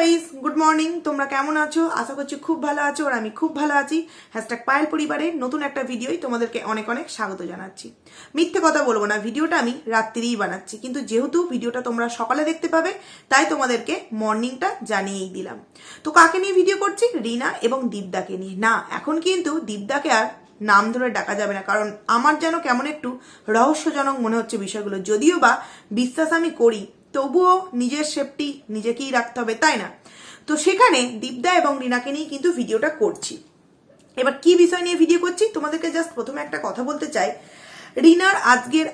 Guys, good morning. তোমরা কেমন আছো? আশা করছি খুব ভালো আছো আর আমি খুব ভালো আছি। #পায়েল পরিবারের নতুন একটা ভিডিওই তোমাদেরকে অনেক অনেক স্বাগত জানাচ্ছি। মিথ্যে কথা বলবো না, ভিডিওটা আমি রাত্রিরেই বানাচ্ছি, কিন্তু যেহেতু ভিডিওটা তোমরা সকালে দেখতে পাবে তাই তোমাদেরকে মর্নিংটা জানিয়েই দিলাম। তো কাকে নিয়ে ভিডিও করছি? রিনা এবং দীপদাকে নিয়ে। না, এখন কিন্তু দীপদাকে আর নাম ধরে ডাকা যাবে না, কারণ আমার যেন কেমন একটু রহস্যজনক মনে হচ্ছে বিষয়গুলো। যদিও বা বিশ্বাস আমি করি, তবুও নিজের সেফটি নিজেকেই রাখতে হবে, তাই না? তো সেখানে দীপদা এবং রিনাকে নিয়ে কিন্তু ভিডিওটা করছি। এবার কি বিষয় নিয়ে ভিডিও করছি তোমাদেরকে জাস্ট প্রথমে একটা কথা বলতে চাই। রিনার আজকের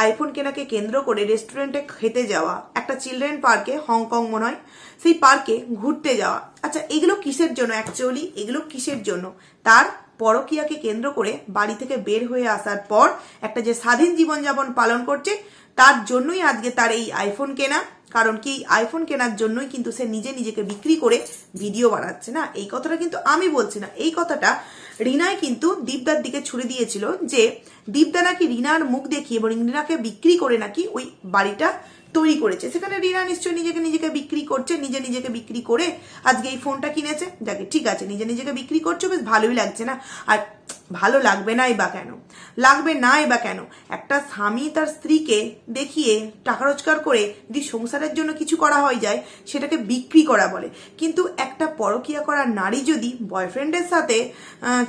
আইফোন কেনাকে কেন্দ্র করে রেস্টুরেন্টে খেতে যাওয়া, একটা চিলড্রেন পার্কে, হংকং মনে হয়, সেই পার্কে ঘুরতে যাওয়া। আচ্ছা, এগুলো কিসের জন্য? অ্যাকচুয়ালি এগুলো কিসের জন্য? তার পরকীয়াকে কেন্দ্র করে বাড়ি থেকে বের হয়ে আসার পর একটা যে স্বাধীন জীবনযাপন পালন করছে, তার জন্যই আজকে তার এই আইফোন কেনা। কারণ কি, আইফোন কেনার জন্যই কিন্তু সে নিজেকে বিক্রি করে ভিডিও বানাচ্ছে। না, এই কথাটা কিন্তু আমি বলছি না, এই কথাটা রিনাই কিন্তু দীপদার দিকে ছুড়ে দিয়েছিল যে দীপদা নাকি রিনার মুখ দেখিয়ে এবং রিনাকে বিক্রি করে নাকি ওই বাড়িটা তৈরি করেছে। সেখানে রিনা নিশ্চয়ই নিজেকে বিক্রি করছে, নিজেকে বিক্রি করে আজকে এই ফোনটা কিনেছে। যাকে, ঠিক আছে, নিজেকে বিক্রি করছে, বেশ ভালোই লাগছে না? আর ভালো লাগবে নাই বা কেন? একটা স্বামী তার স্ত্রীকে দেখিয়ে টাকা রোজগার করে যদি সংসারের জন্য কিছু করা হয়ে যায়, সেটাকে বিক্রি করা বলে। কিন্তু একটা পরকীয়া করা নারী যদি বয়ফ্রেন্ডের সাথে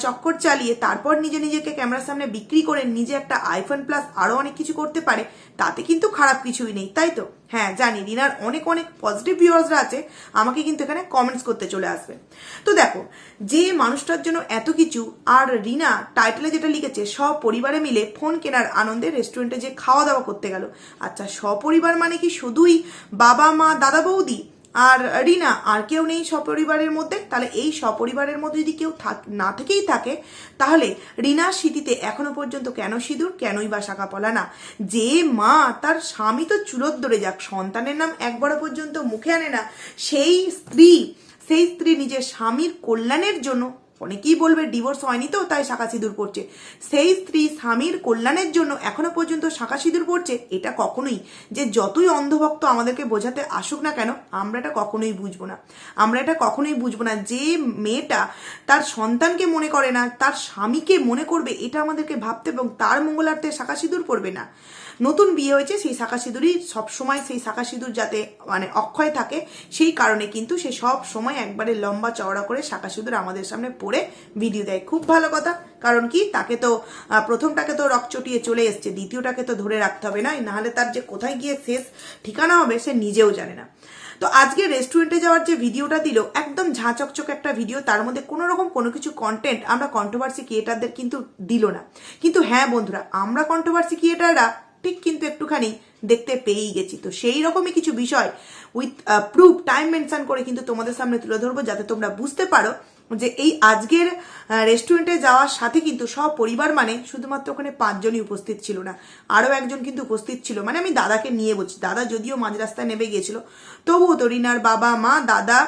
চক্কর চালিয়ে তারপর নিজেকে ক্যামেরার সামনে বিক্রি করে নিজে একটা আইফোন প্লাস আরো অনেক কিছু করতে পারে, তাতে কিন্তু খারাপ কিছুই নেই, তাই তো? হ্যাঁ, জানি রিনার অনেক পজিটিভ ভিউয়ার্সরা আছে, আমাকে কিন্তু এখানে কমেন্টস করতে চলে আসবে। তো দেখো, যে মানুষটার জন্য এত কিছু, আর রিনা টাইটেলে যেটা লিখেছে সপরিবারে মিলে ফোন কেনার আনন্দে রেস্টুরেন্টে যে খাওয়া দাওয়া করতে গেল। আচ্ছা, সপরিবার মানে কি শুধুই বাবা মা দাদা বৌদি আর রিনা, আর কেউ নেই সপরিবারের মধ্যে? তাহলে এই সপরিবারের মধ্যে যদি কেউ না থেকেই থাকে, তাহলে রিনার স্মৃতিতে এখনো পর্যন্ত কেন সিঁদুর, কেনই বা শাখা পলা? না, যে মা তার স্বামী তো চুলোর দরে যাক, সন্তানের নাম একবারও পর্যন্ত মুখে আনে না, সেই স্ত্রী নিজের স্বামীর কল্যাণের জন্য, অনেকেই বলবে ডিভোর্স হয়নি তো তাই শাখা সিঁদুর পড়ছে, সেই স্ত্রী স্বামীর কল্যাণের জন্য এখনো পর্যন্ত শাখা সিঁদুর পড়ছে। এটা কখনোই, যে যতই অন্ধভক্ত আমাদেরকে বোঝাতে আসুক না কেন, আমরা এটা কখনোই বুঝবো না। যে মেয়েটা তার সন্তানকে মনে করে না, তার স্বামীকে মনে করবে, এটা আমাদেরকে ভাবতে এবং তার মঙ্গলার্থে শাখা সিঁদুর পড়বে না। নতুন বিয়ে হয়েছে, সেই শাখা সিঁদুরই সবসময়, সেই শাখা সিঁদুর যাতে অক্ষয় থাকে, সেই কারণে কিন্তু সে সব সময় একবারে লম্বা চওড়া করে শাখা সিঁদুর আমাদের সামনে পড়ে ভিডিও দেয়। খুব ভালো কথা, কারণ কি, তাকে তো প্রথমটাকে তো রকচটিয়ে চলে এসছে, দ্বিতীয়টাকে তো ধরে রাখতে হবে, না? নাহলে তার যে কোথায় গিয়ে শেষ ঠিকানা হবে সে নিজেও জানে না। তো আজকে রেস্টুরেন্টে যাওয়ার যে ভিডিওটা দিল, একদম ঝাঁচকচক একটা ভিডিও, তার মধ্যে কোনো রকম কোনো কিছু কন্টেন্ট আমরা কন্ট্রোভার্সি ক্রিয়েটারদের কিন্তু দিল না। কিন্তু হ্যাঁ বন্ধুরা, আমরা কন্ট্রোভার্সি ক্রিয়েটাররা ঠিক কিন্তু একটুখানি দেখতে পেয়েই গেছি। তো সেই রকমই কিছু বিষয় উইথ প্রুফ, টাইম মেনশন করে কিন্তু তোমাদের সামনে তুলে ধরবো, যাতে তোমরা বুঝতে পারো যে এই আজকের রেস্টুরেন্টে যাওয়ার সাথে কিন্তু সব পরিবার, মানে শুধুমাত্র ওখানে 5 জনই উপস্থিত ছিল না, আরও একজন কিন্তু উপস্থিত ছিল। মানে আমি দাদাকে নিয়ে বলছি, দাদা যদিও মাঝ রাস্তায় নেমে গিয়েছিল, তবুও তো রিনার বাবা মা দাদা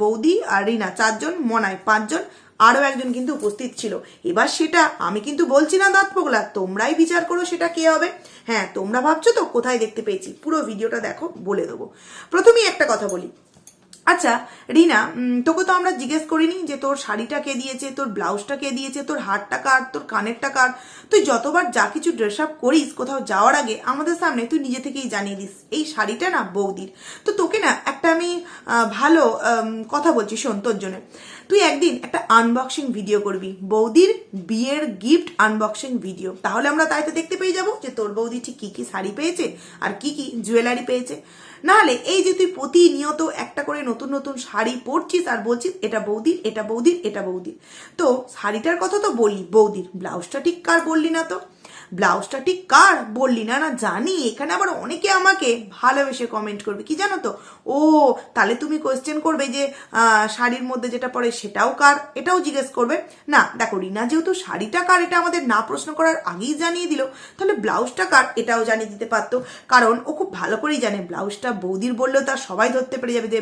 বৌদি আর রিনা 4 জন, মনায় 5 জন, আরও একজন কিন্তু উপস্থিত ছিল। এবার সেটা আমি কিন্তু বলছি না দাঁত পোগলা, তোমরাই বিচার করো সেটা কে হবে। হ্যাঁ, তোমরা ভাবছো তো কোথায় দেখতে পেয়েছি, পুরো ভিডিওটা দেখো, বলে দেবো। প্রথমেই একটা কথা বলি, আচ্ছা রিনা, তোকে তো আমরা জিজ্ঞেস করিনি যে তোর শাড়িটা কে দিয়েছে, তোর ব্লাউজটা কে দিয়েছে, তোর হারটা কার, তোর কানেরটা কার? তুই যতবার যা কিছু ড্রেস আপ করিস কোথাও যাওয়ার আগে আমাদের সামনে তুই নিজে থেকেই জানিয়ে দিস এই শাড়িটা না বৌদির। তো তোকে না একটা আমি ভালো কথা বলছি, শোন, তোর জন্য তুই একদিন একটা আনবক্সিং ভিডিও করবি, বৌদির বিয়ের গিফট আনবক্সিং ভিডিও। তাহলে আমরা তাইতে দেখতে পেয়ে যাবো যে তোর বৌদি ঠিক কি কি শাড়ি পেয়েছে আর কি কি জুয়েলারি পেয়েছে। নাহলে এই যে তুই প্রতিনিয়ত একটা করে নতুন শাড়ি পরছিস আর বলছিস এটা বৌদির, তো শাড়িটার কথা তো বললি, বৌদির ব্লাউজটা ঠিক কার বললি না তো? না জানি, এখানে আবার অনেকে আমাকে ভালোবেসে কমেন্ট করবে, কি জানো তো, ও তাহলে তুমি কোয়েশ্চেন করবে যে শাড়ির মধ্যে যেটা পরে সেটাও কার, এটাও জিজ্ঞেস করবে। না দেখো, রিনা যেহেতু শাড়িটা কার এটা আমাদের না প্রশ্ন করার আগেই জানিয়ে দিল, তাহলে ব্লাউজটা কার এটাও জানিয়ে দিতে পারতো, কারণ ও খুব ভালো করেই জানে ব্লাউজটা বৌদির বললেও তার সবাই ধরতে পেরে যাবে যে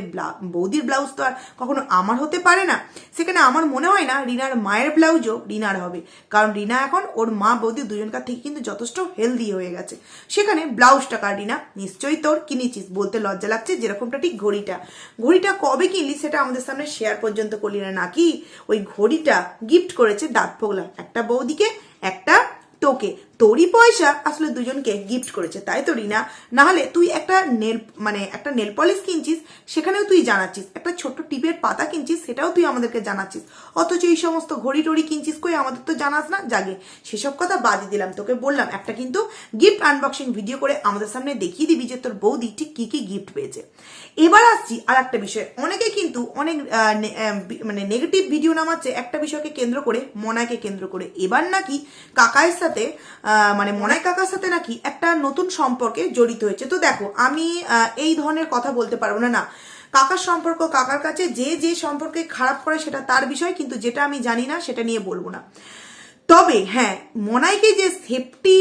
বৌদির ব্লাউজ তো আর কখনো আমার হতে পারে না। সেখানে আমার মনে হয় না রিনার মায়ের ব্লাউজও রিনার হবে, কারণ রিনা এখন ওর মা বৌদি দুজনকার থেকে কিন্তু যথেষ্ট হেলদি হয়ে গেছে। সেখানে ব্লাউজটা কাটি না, নিশ্চয়ই তোর কিনেছিস, বলতে লজ্জা লাগছে, যেরকমটা ঠিক ঘড়িটা কবে কিনলি সেটা আমাদের সামনে শেয়ার পর্যন্ত করলি না, নাকি ওই ঘড়িটা গিফট করেছে দাঁত ফোগলা, একটা বৌদিকে একটা তোকে, তোরই পয়সা আসলে দুজনকে গিফট করেছে, তাই তো রিনা? নাহলে তুই একটা নেল পলিশ কিনছিস, সেখানেও তুই জানাচ্ছিস, একটা ছোট্ট টিপের পাতা কিনছিস, সেটাও তুই আমাদেরকে জানাচ্ছিস, অথচ এই সমস্ত ঘড়ি টড়ি কিনছিস কই আমাদের তো জানাস না। জাগে সেসব কথা বাদই দিলাম, তোকে বললাম একটা কিন্তু গিফট আনবক্সিং ভিডিও করে আমাদের সামনে দেখিয়ে দিবি যে তোর বৌদি ঠিক কি কি গিফট পেয়েছে। এবার আসছি আর একটা বিষয়, অনেকে কিন্তু অনেক নেগেটিভ ভিডিও নামাচ্ছে একটা বিষয়কে কেন্দ্র করে, মনাইকে কেন্দ্র করে। এবার নাকি কাকায়ের সাথে মনাই কাকার সাথে নাকি একটা নতুন সম্পর্কে জড়িত হয়েছে। তো দেখো, আমি এই ধরনের কথা বলতে পারবো না। কাকার সম্পর্ক কাকার কাছে, যে সম্পর্কে খারাপ করে সেটা তার বিষয়, কিন্তু যেটা আমি জানি না সেটা নিয়ে বলবো না। তবে হ্যাঁ, মনাইকে যে সেফটি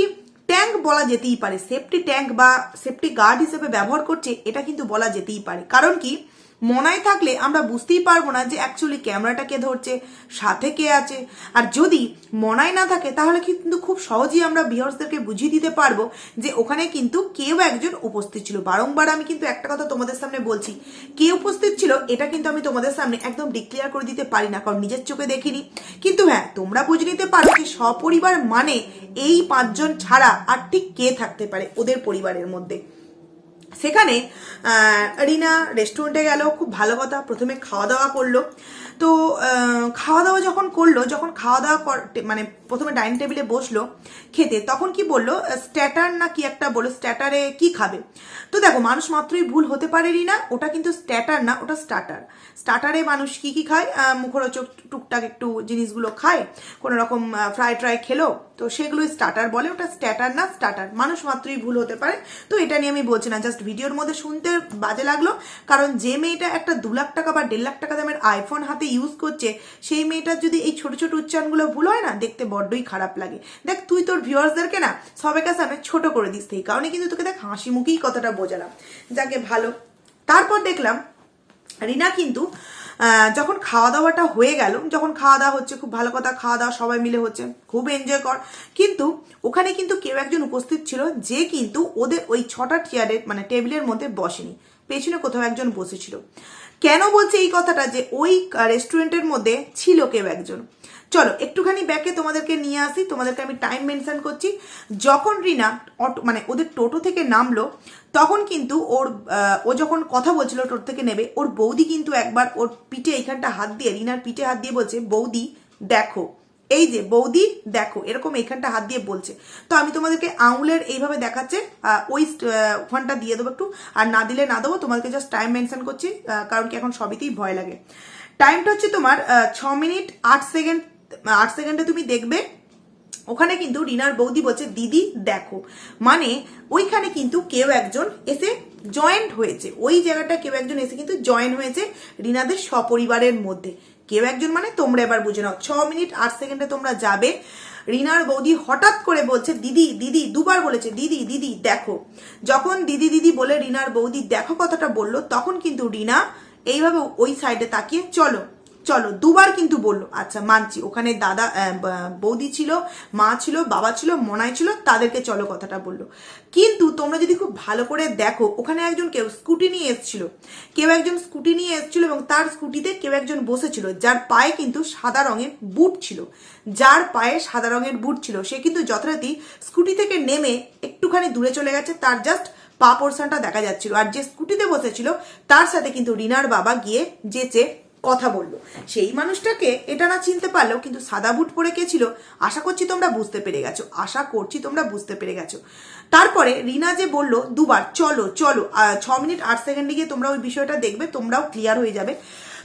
ট্যাঙ্ক বলা যেতেই পারে, সেফটি ট্যাঙ্ক বা সেফটি গার্ড হিসেবে ব্যবহার করছে, এটা কিন্তু বলা যেতেই পারে। কারণ কি, মনাই থাকলে আমরা বুঝতেই পারবো না যে অ্যাকচুয়ালি ক্যামেরাটা কে ধরছে, সাথে কে আছে। আর যদি মনাই না থাকে তাহলে কিন্তু খুব সহজেই আমরা ভিউয়ার্সদেরকে বুঝিয়ে দিতে পারবো যে ওখানে কিন্তু কেউ একজন উপস্থিত ছিল। বারংবার আমি কিন্তু একটা কথা তোমাদের সামনে বলছি, কে উপস্থিত ছিল এটা কিন্তু আমি তোমাদের সামনে একদম ডিক্লেয়ার করে দিতে পারি না, কারণ নিজের চোখে দেখিনি। কিন্তু হ্যাঁ, তোমরা বুঝে নিতে পারো যে সপরিবার মানে এই 5 জন ছাড়া আর ঠিক কে থাকতে পারে ওদের পরিবারের মধ্যে। সেখানে রিনা রেস্টুরেন্টে গেল, খুব ভালো কথা, প্রথমে খাওয়া দাওয়া করলো। তো খাওয়া দাওয়া যখন করলো, যখন খাওয়া দাওয়া প্রথমে ডাইনিং টেবিলে বসলো খেতে, তখন কি বললো, স্ট্যাটার না কি একটা বললো, স্ট্যাটারে কি খাবে। তো দেখো, মানুষ মাত্রই ভুল হতে পারে রিনা, ওটা কিন্তু স্ট্যাটার না, ওটা স্টার্টার। স্টার্টারে মানুষ কি কি খায়, মুখরোচক টুকটাক একটু জিনিসগুলো খায়, কোনো রকম ফ্রাই ট্রাই খেলো, তো সেগুলো স্টার্টার বলে, ওটা স্ট্যাটার না স্টার্টার। মানুষ মাত্রই ভুল হতে পারে, তো এটা নিয়ে আমি বলছি না, জাস্ট ভিডিওর মধ্যে শুনতে বাজে লাগলো। কারণ যে মেয়েটা একটা 2 লাখ টাকা বা 1.5 লাখ টাকা দামের আইফোন হাতে ইউজ করছে, সেই মেয়েটার যদি এই ছোট ছোট উচ্চারণগুলো ভুল হয় না, দেখতে বড্ডই খারাপ লাগে। দেখ, তুই তোর ভিউয়ার্সদেরকে না সবাইকার সামনে ছোট করে দিস, সেই কারণে কিন্তু তোকে দেখ হাসি মুখেই কথাটা বোঝালাম, যাকে ভালো। তারপর দেখলাম রিনা কিন্তু যখন খাওয়া দাওয়াটা হয়ে গেল, যখন খাওয়া দাওয়া হচ্ছে, খুব ভালো কথা, খাওয়া দাওয়া সবাই মিলে হচ্ছে, খুব এনজয় কর, কিন্তু ওখানে কিন্তু কেউ একজন উপস্থিত ছিল যে কিন্তু ওদের ওই 6টা চেয়ারের টেবিলের মধ্যে বসেনি, পেছনে কোথাও একজন বসেছিল। কেন বলছে এই কথাটা, যে ওই রেস্টুরেন্টের মধ্যে ছিল কেউ একজন। চলো একটুখানি ব্যাকে তোমাদেরকে নিয়ে আসি, তোমাদেরকে আমি টাইম মেনশন করছি। যখন রিনা ওদের টোটো থেকে নামলো, তখন কিন্তু ও যখন কথা বলছিল টোটো থেকে নেবে, ওর বৌদি কিন্তু একবার ওর পিঠে এইখানটা হাত দিয়ে, রিনার পিঠে হাত দিয়ে বলছে, বৌদি দেখো, এই যে বৌদি দেখো, এরকম এইখানটা হাত দিয়ে বলছে। তো আমি তোমাদেরকে আঙুলের এইভাবে দেখাচ্ছে, ওই ওখানটা দিয়ে দেবো একটু, আর না দিলে না দেবো, তোমাদেরকে জাস্ট টাইম মেনশন করছি, কারণ কি এখন সবইতেই ভয় লাগে। টাইমটা হচ্ছে তোমার 6 মিনিট 8 সেকেন্ড, 8 সেকেন্ডে তুমি দেখবে। ওখানে কিন্তু রিনার বৌদি বলছে, দিদি দেখো, মানে ওইখানে কিন্তু কেউ একজন এসে জয়েন্ট হয়েছে, ওই জায়গাটা কেউ একজন এসে কিন্তু জয়েন হয়েছে রিনাদের সপরিবারের মধ্যে। কেউ একজন মানে তোমরা এবার বুঝে নাও, 6 মিনিট 8 সেকেন্ডে তোমরা যাবে। রিনার বৌদি হঠাৎ করে বলছে, দিদি দিদি, দুবার বলেছে, দিদি দিদি দেখো। যখন দিদি দিদি বলে রিনার বৌদি দেখো কথাটা বললো, তখন কিন্তু রিনা এইভাবে ওই সাইডে তাকিয়ে চলো চলো দুবার কিন্তু বললো। আচ্ছা মানছি, ওখানে দাদা বৌদি ছিল, মা ছিল, বাবা ছিল, মনাই ছিল, তাদেরকে চলো কথাটা বললো। কিন্তু তোমরা যদি খুব ভালো করে দেখো, ওখানে কেউ স্কুটি নিয়ে এসেছিল, এবং তার স্কুটিতে কেউ একজন বসেছিল, যার পায়ে কিন্তু সাদা রঙের বুট ছিল, সে কিন্তু যথারীতি স্কুটি থেকে নেমে একটুখানি দূরে চলে গেছে, তার জাস্ট পা পোর্শনটা দেখা যাচ্ছিল। আর যে স্কুটিতে বসেছিল তার সাথে কিন্তু রিনার বাবা গিয়ে যেচে কথা বললো। সেই মানুষটাকে এটা না চিনতে পারলেও কিন্তু সাদা বুট পরে কে ছিল, আশা করছি তোমরা বুঝতে পেরে গেছো। তারপরে রিনা যে বললো দুবার চলো চলো, 6 মিনিট 8 সেকেন্ডে গিয়ে তোমরা ওই বিষয়টা দেখবে, তোমরাও ক্লিয়ার হয়ে যাবে।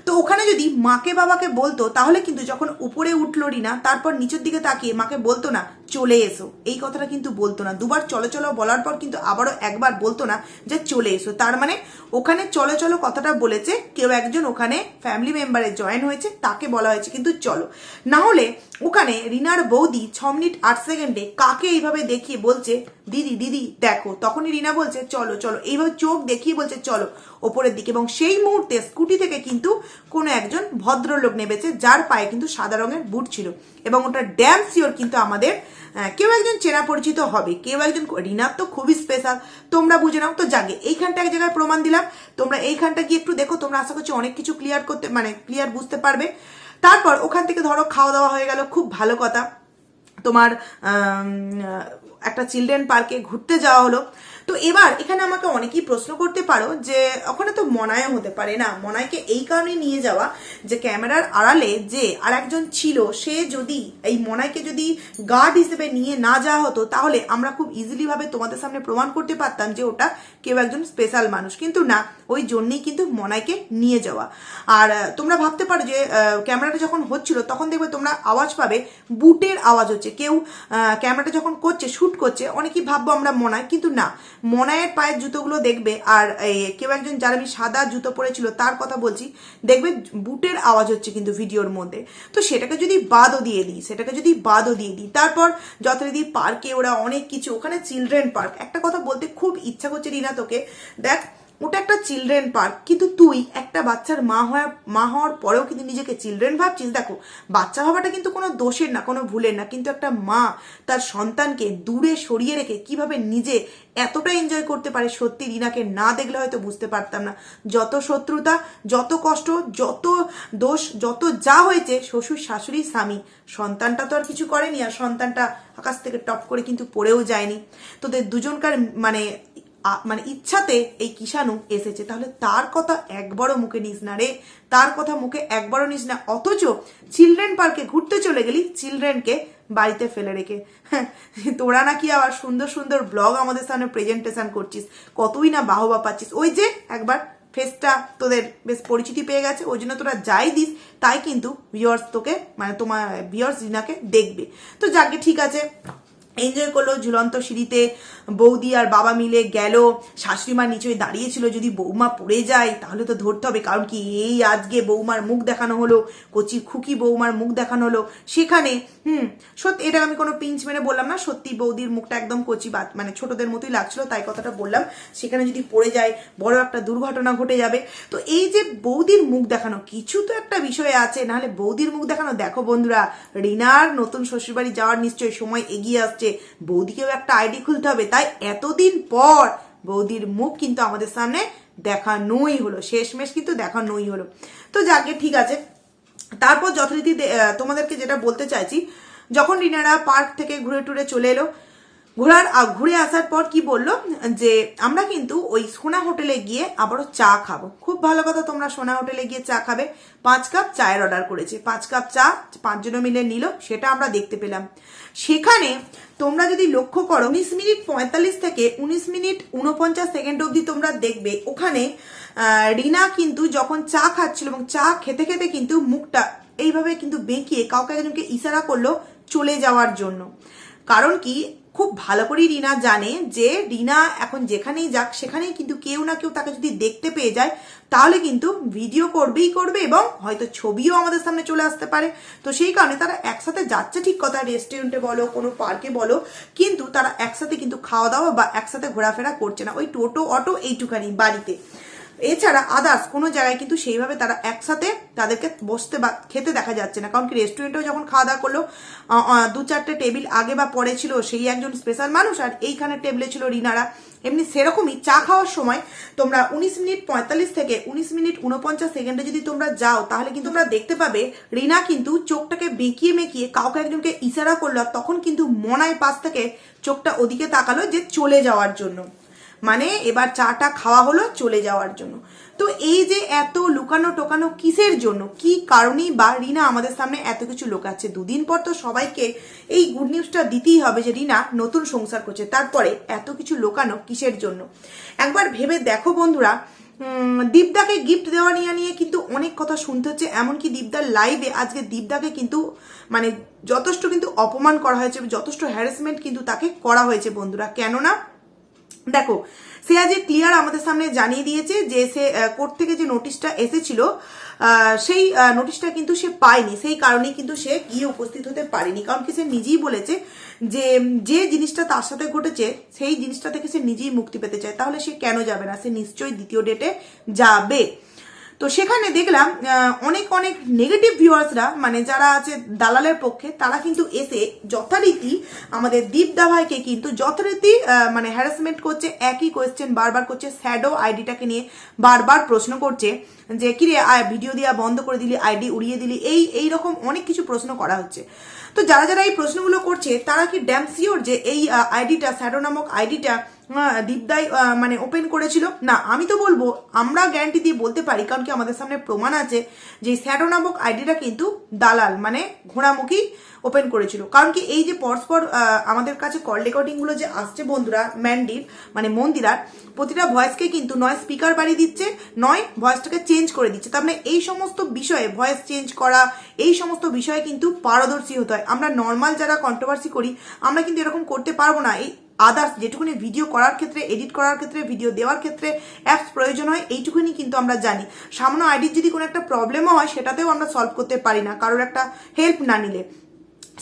তো ওখানে যদি মাকে বাবাকে বলতো, তাহলে কিন্তু যখন উপরে উঠলো রিনা, তারপর নিচের দিকে তাকিয়ে মাকে বলতো না চলে এসো, এই কথাটা কিন্তু বলতো না। দুবার চলো চলো বলার পর কিন্তু আবারও একবার বলতো না যে চলে এসো, তার মানে ওখানে চলো চলো কথাটা বলেছে কেউ একজন, ওখানে ফ্যামিলি মেম্বারে জয়েন হয়েছে, তাকে বলা হয়েছে কিন্তু চলো। না হলে ওখানে রিনার বৌদি 6 মিনিট 8 সেকেন্ডে কাকে এইভাবে দেখিয়ে বলছে দিদি দিদি দেখো, তখনই রিনা বলছে চলো চলো, এইভাবে চোখ দেখিয়ে বলছে চলো ওপরের দিকে। এবং সেই মুহূর্তে স্কুটি থেকে কিন্তু কোনো একজন ভদ্রলোক নেমেছে, যার পায়ে কিন্তু সাদা রঙের বুট ছিল, এবং ওটা ড্যাম শিওর কিন্তু আমাদের কেউ একজন চেনা পরিচিত হবে, কেউ একজন। রিনার তো খুবই স্পেশাল, তোমরা বুঝে নাও। তো জাগে এইখানটা এক জায়গায় প্রমাণ দিলাম, তোমরা এইখানটা গিয়ে একটু দেখো, তোমরা আশা করছি অনেক কিছু ক্লিয়ার বুঝতে পারবে। তারপর ওখান থেকে ধরো খাওয়া দাওয়া হয়ে গেল, খুব ভালো কথা, তোমার একটা চিলড্রেন পার্কে ঘুরতে যাওয়া হলো। তো এবার এখানে আমাকে অনেকেই প্রশ্ন করতে পারো যে ওখানে তো মনায়ও হতে পারে না, মনায়কে এই কারণে নিয়ে যাওয়া যে ক্যামেরার আড়ালে যে আর একজন ছিল, সে যদি এই মনায়কে যদি গার্ড হিসেবে নিয়ে না যাওয়া হতো, তাহলে আমরা খুব ইজিলি ভাবে তোমাদের সামনে প্রমাণ করতে পারতাম যে ওটা কেউ একজন স্পেশাল মানুষ। কিন্তু না, ওই জন্যই কিন্তু মনায়কে নিয়ে যাওয়া। আর তোমরা ভাবতে পারো যে ক্যামেরাটা যখন হচ্ছিল তখন দেখবে তোমরা আওয়াজ পাবে, বুটের আওয়াজ হচ্ছে, কেউ ক্যামেরাটা যখন করছে, শুট করছে, অনেকেই ভাববো আমরা মনায়, কিন্তু না, মনায়ের পায়ের জুতোগুলো দেখবে, আর কেউ একজন যার আমি সাদা জুতো পরেছিল তার কথা বলছি, দেখবে বুটের আওয়াজ হচ্ছে কিন্তু ভিডিওর মধ্যে। তো সেটাকে যদি বাদও দিয়ে দিই, তারপর যথারীতি পার্কে ওরা অনেক কিছু, ওখানে চিলড্রেন পার্ক, একটা কথা বলতে খুব ইচ্ছা করছে রিনা তোকে, দেখ ওটা একটা চিলড্রেন পার্ক, কিন্তু তুই একটা বাচ্চার মা হওয়ার পরেও কিন্তু নিজেকে চিলড্রেন ভাবছিস। দেখো, বাচ্চা ভাবাটা কিন্তু কোনো দোষের না, কোনো ভুলের না, কিন্তু একটা মা তার সন্তানকে দূরে সরিয়ে রেখে কিভাবে নিজে এতটা এনজয় করতে পারে, সত্যি রিনাকে না দেখলে হয়তো বুঝতে পারতাম না। যত শত্রুতা, যত কষ্ট, যত দোষ, যত যা হয়েছে, শ্বশুর শাশুড়ি স্বামী, সন্তানটা তো আর কিছু করেনি, আর সন্তানটা আকাশ থেকে টপ করে কিন্তু পড়েও যায়নি। তোদের দুজনকার মানে ইচ্ছাতে এই কিষাণু এসেছে, তাহলে তার কথা একবারও মুখে নিস না রে, তার কথা মুখে একবারও নিস না। অথচ চিলড্রেন পার্কে ঘুরতে চলে গেলি চিলড্রেনকে বাড়িতে ফেলে রেখে। তোরা নাকি আবার সুন্দর সুন্দর ব্লগ আমাদের সামনে প্রেজেন্টেশন করছিস, কতই না বাহবা পাচ্ছিস। ওই যে একবার ফেসটা তোদের বেশ পরিচিতি পেয়ে গেছে, ওই জন্য তোরা যাই দিস তাই কিন্তু ভিউয়ার্স তোকে তোমার ভিউয়ার্স রিনাকে দেখবে। তো যাকে ঠিক আছে, এনজয় করলো। ঝুলন্ত সিঁড়িতে বৌদি আর বাবা মিলে গেল, শাশুড়িমা নিচে দাঁড়িয়েছিল, যদি বৌমা পড়ে যায় তাহলে তো ধরতে হবে, কারণ কি এই আজকে বৌমার মুখ দেখানো হলো, কচি খুকি বৌমার মুখ দেখানো হলো সেখানে। সত্যি এটা আমি কোনো পিঞ্চ মেরে বললাম না, সত্যি বৌদির মুখটা একদম কচি ছোটদের মতোই লাগছিল, তাই কথাটা বললাম। সেখানে যদি পড়ে যায় বড় একটা দুর্ঘটনা ঘটে যাবে। তো এই যে বৌদির মুখ দেখানো, কিছু তো একটা বিষয় আছে, নাহলে বৌদির মুখ দেখানো। দেখো বন্ধুরা, রিনার নতুন শ্বশুরবাড়ি যাওয়ার নিশ্চয়ই সময় এগিয়ে আসছে, বৌদিকেও একটা আইডি খুলতে হবে, তাই এতদিন পর বৌদির মুখ কিন্তু আমাদের সামনে দেখানোই হলো, শেষমেশ কিন্তু দেখানোই হলো। তো যাকে ঠিক আছে, তারপর যথারীতি তোমাদেরকে যেটা বলতে চাইছি, যখন রিনারা পার্ক থেকে ঘুরে টুরে চলে এলো, ঘুরে আসার পর কি বললো যে আমরা কিন্তু ওই সোনা হোটেলে গিয়ে আবারও চা খাবো। খুব ভালো কথা, তোমরা সোনা হোটেলে গিয়ে চা খাবে। 5 কাপ চায়ের অর্ডার করেছে, 5 কাপ চা 5 জন মিলে নিল, সেটা আমরা দেখতে পেলাম। সেখানে তোমরা যদি লক্ষ্য করো, 19 মিনিট 45 থেকে 19 মিনিট 49 সেকেন্ড অবধি তোমরা দেখবে ওখানে রিনা কিন্তু যখন চা খাচ্ছিল, এবং চা খেতে খেতে কিন্তু মুখটা এইভাবে কিন্তু বেঁকিয়ে কাউকে একজনকে ইশারা করলো চলে যাওয়ার জন্য। কারণ কি, খুব ভালো করেই রিনা জানে যে রিনা এখন যেখানেই যাক সেখানেই কিন্তু কেউ না কেউ তাকে যদি দেখতে পেয়ে যায় তাহলে কিন্তু ভিডিও করবেই করবে, এবং হয়তো ছবিও আমাদের সামনে চলে আসতে পারে। তো সেই কারণে তারা একসাথে যাচ্ছে, ঠিক কথা, রেস্টুরেন্টে বলো কোনো পার্কে বলো, কিন্তু তারা একসাথে কিন্তু খাওয়া দাওয়া বা একসাথে ঘোরাফেরা করছে না। ওই টোটো অটো এইটুখানি বাড়িতে, এছাড়া আদার্স কোনো জায়গায় কিন্তু সেইভাবে তারা একসাথে তাদেরকে বসতে বা খেতে দেখা যাচ্ছে না। কারণ কি, রেস্টুরেন্টেও যখন খাওয়া দাওয়া করলো 2-4টে টেবিল আগে বা পরে ছিল সেই একজন স্পেশাল মানুষ, আর এইখানে টেবিলে ছিল রিনারা। এমনি সেরকমই চা খাওয়ার সময় তোমরা 19 মিনিট 45 থেকে 19 মিনিট 49 সেকেন্ডে যদি তোমরা যাও, তাহলে কিন্তু তোমরা দেখতে পাবে রিনা কিন্তু চোখটাকে বেঁকিয়ে মেকিয়ে কাউকে একজনকে ইশারা করলো, তখন কিন্তু মনায় পাশ থেকে চোখটা ওদিকে তাকালো যে চলে যাওয়ার জন্য, মানে এবার চাটা খাওয়া হলো চলে যাওয়ার জন্য। তো এই যে এত লুকানো টোকানো কিসের জন্য, কি কারণেই বা রিনা আমাদের সামনে এত কিছু লোকাচ্ছে? 2 দিন পর তো সবাইকে এই গুড নিউজটা দিতেই হবে যে রিনা নতুন সংসার করছে, তারপরে এত কিছু লোকানো কিসের জন্য? একবার ভেবে দেখো বন্ধুরা, দীপদাকে গিফট দেওয়া নিয়ে কিন্তু অনেক কথা শুনতে হচ্ছে। এমনকি দীপদার লাইভে আজকে দীপদাকে কিন্তু মানে যথেষ্ট কিন্তু অপমান করা হয়েছে, যথেষ্ট হ্যারাসমেন্ট কিন্তু তাকে করা হয়েছে বন্ধুরা। কেননা দেখো, সে আজ ক্লিয়ার আমাদের সামনে জানিয়ে দিয়েছে যে সে কোর্ট থেকে যে নোটিশটা এসেছিল সেই নোটিশটা কিন্তু সে পায়নি, সেই কারণেই কিন্তু সে গিয়ে উপস্থিত হতে পারেনি। কারণ কি সে নিজেই বলেছে যে যে জিনিসটা তার সাথে ঘটেছে সেই জিনিসটা থেকে সে নিজেই মুক্তি পেতে চায়, তাহলে সে কেন যাবে না, সে নিশ্চয়ই দ্বিতীয় ডেটে যাবে। তো সেখানে দেখলাম অনেক অনেক নেগেটিভ ভিউয়ার্সরা, মানে যারা আছে দালালের পক্ষে, তারা কিন্তু এসে যথারীতি আমাদের দীপদা ভাইকে কিন্তু যথারীতি মানে হ্যারাসমেন্ট করছে, একই কোয়েশ্চেন বারবার করছে, শ্যাডো আইডিটাকে নিয়ে বারবার প্রশ্ন করছে যে কিরে ভিডিও দিয়া বন্ধ করে দিলি, আইডি উড়িয়ে দিলি, এই রকম অনেক কিছু প্রশ্ন করা হচ্ছে। তো যারা যারা এই প্রশ্নগুলো করছে তারা কি ড্যাম সিওর যে এই আইডিটা, শ্যাডো নামক আইডিটা দীপদাই মানে ওপেন করেছিল? না, আমি তো বলবো, আমরা গ্যারান্টি দিয়ে বলতে পারি, কারণ কি আমাদের সামনে প্রমাণ আছে যে শ্যাডো নামক আইডিটা কিন্তু দালাল মানে ঘোড়ামুখী ওপেন করেছিল। কারণ কি এই যে পরস্পর আমাদের কাছে কল রেকর্ডিং গুলো যে আসছে বন্ধুরা, ম্যান্ডির মানে মন্দিরার প্রতিটা ভয়েসকে কিন্তু নয় স্পিকার বাড়িয়ে দিচ্ছে, নয় ভয়েসটাকে চেঞ্জ করে দিচ্ছে। তার মানে এই সমস্ত বিষয়ে, ভয়েস চেঞ্জ করা, এই সমস্ত বিষয়ে কিন্তু পারদর্শী হতে হয়। আমরা নর্মাল যারা কন্ট্রোভার্সি করি আমরা কিন্তু এরকম করতে পারবো না। এই আদার্স যেটুকুনি ভিডিও করার ক্ষেত্রে, এডিট করার ক্ষেত্রে, ভিডিও দেওয়ার ক্ষেত্রে অ্যাপস প্রয়োজন হয়, এইটুকুনি কিন্তু আমরা জানি। সামান্য আইডির যদি কোনো একটা প্রবলেমও হয় সেটাতেও আমরা সলভ করতে পারি না কারোর একটা হেল্প না নিলে।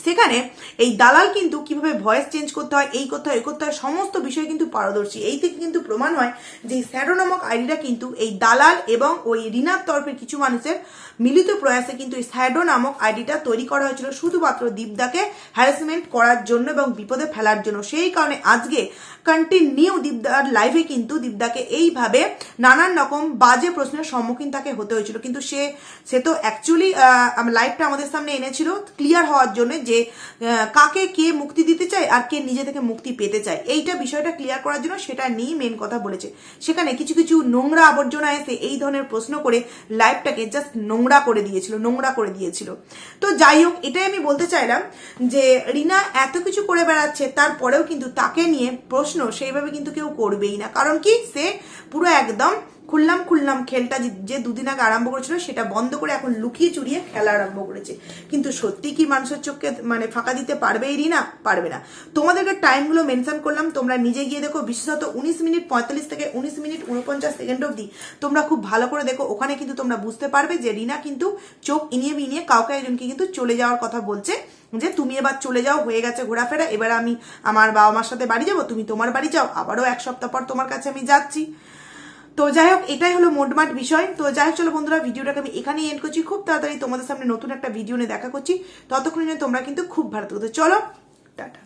সেখানে এই দালাল কিন্তু কিভাবে ভয়েস চেঞ্জ করতে হয়, এই করতে হয়, এই করতে হয়, সমস্ত বিষয়ে কিন্তু পারদর্শী। এই থেকে কিন্তু প্রমাণ হয় যে শ্যাডো নামক আইডিটা কিন্তু এই দালাল এবং ওই রিনার তরফের কিছু মানুষের মিলিত প্রয়াসে কিন্তু এই শ্যাডো নামক আইডিটা তৈরি করা হয়েছিল শুধুমাত্র দীপদাকে হ্যারাসমেন্ট করার জন্য এবং বিপদে ফেলার জন্য। সেই কারণে আজকে কন্টিনিউ দীপদার লাইভে কিন্তু দীপদাকে এইভাবে নানান রকম বাজে প্রশ্নের সম্মুখীন তাকে হতে হয়েছিল। কিন্তু সে তো অ্যাকচুয়ালি লাইভটা আমাদের সামনে এনেছিল ক্লিয়ার হওয়ার জন্য যে কাকে কে মুক্তি দিতে চায় আর কে নিজে থেকে মুক্তি পেতে চায়, এইটা বিষয়টা ক্লিয়ার করার জন্য সেটা নিয়ে মেন কথা বলেছে। সেখানে কিছু কিছু নোংরা আবর্জনা এসে এই ধরনের প্রশ্ন করে লাইভটাকে জাস্ট নোংরা করে দিয়েছিল। তো যাই হোক, এটাই আমি বলতে চাইলাম যে রিনা এত কিছু করে বেড়াচ্ছে, তারপরেও কিন্তু তাকে নিয়ে প্রশ্ন সেইভাবে কিন্তু কেউ করবেই না। কারণ কি সে পুরো একদম খুললাম খেলটা যে দুদিন আগে আরম্ভ করেছিল সেটা বন্ধ করে এখন লুকিয়ে চুরিয়ে খেলা আরম্ভ করেছে। কিন্তু সত্যি কি মানুষের চোখকে মানে ফাঁকা দিতে পারবে এই রিনা? পারবে না। তোমাদেরকে টাইমগুলো মেনশন করলাম, তোমরা নিজে গিয়ে দেখো। বিশেষত 19 মিনিট 45 থেকে 19 মিনিট 49 সেকেন্ড অবধি তোমরা খুব ভালো করে দেখো। ওখানে কিন্তু তোমরা বুঝতে পারবে যে রিনা কিন্তু চোখ ইনিয়ে বিনিয়ে কাউকে একজনকে কিন্তু চলে যাওয়ার কথা বলছে, যে তুমি এবার চলে যাও, হয়ে গেছে ঘোরাফেরা, এবার আমি আমার বাবা মার সাথে বাড়ি যাবো, তুমি তোমার বাড়ি যাও, আবারও এক সপ্তাহ পর তোমার কাছে আমি যাচ্ছি। তো যাই হোক, এটাই হলো মোটমাট বিষয়। তো যাই হোক, চলো বন্ধুরা, ভিডিওটাকে আমি এখানেই এন্ড করছি। খুব তাড়াতাড়ি তোমাদের সামনে নতুন একটা ভিডিও নিয়ে দেখা করছি। ততক্ষণ তোমরা কিন্তু খুব ভালো থাকো। চলো, টাটা।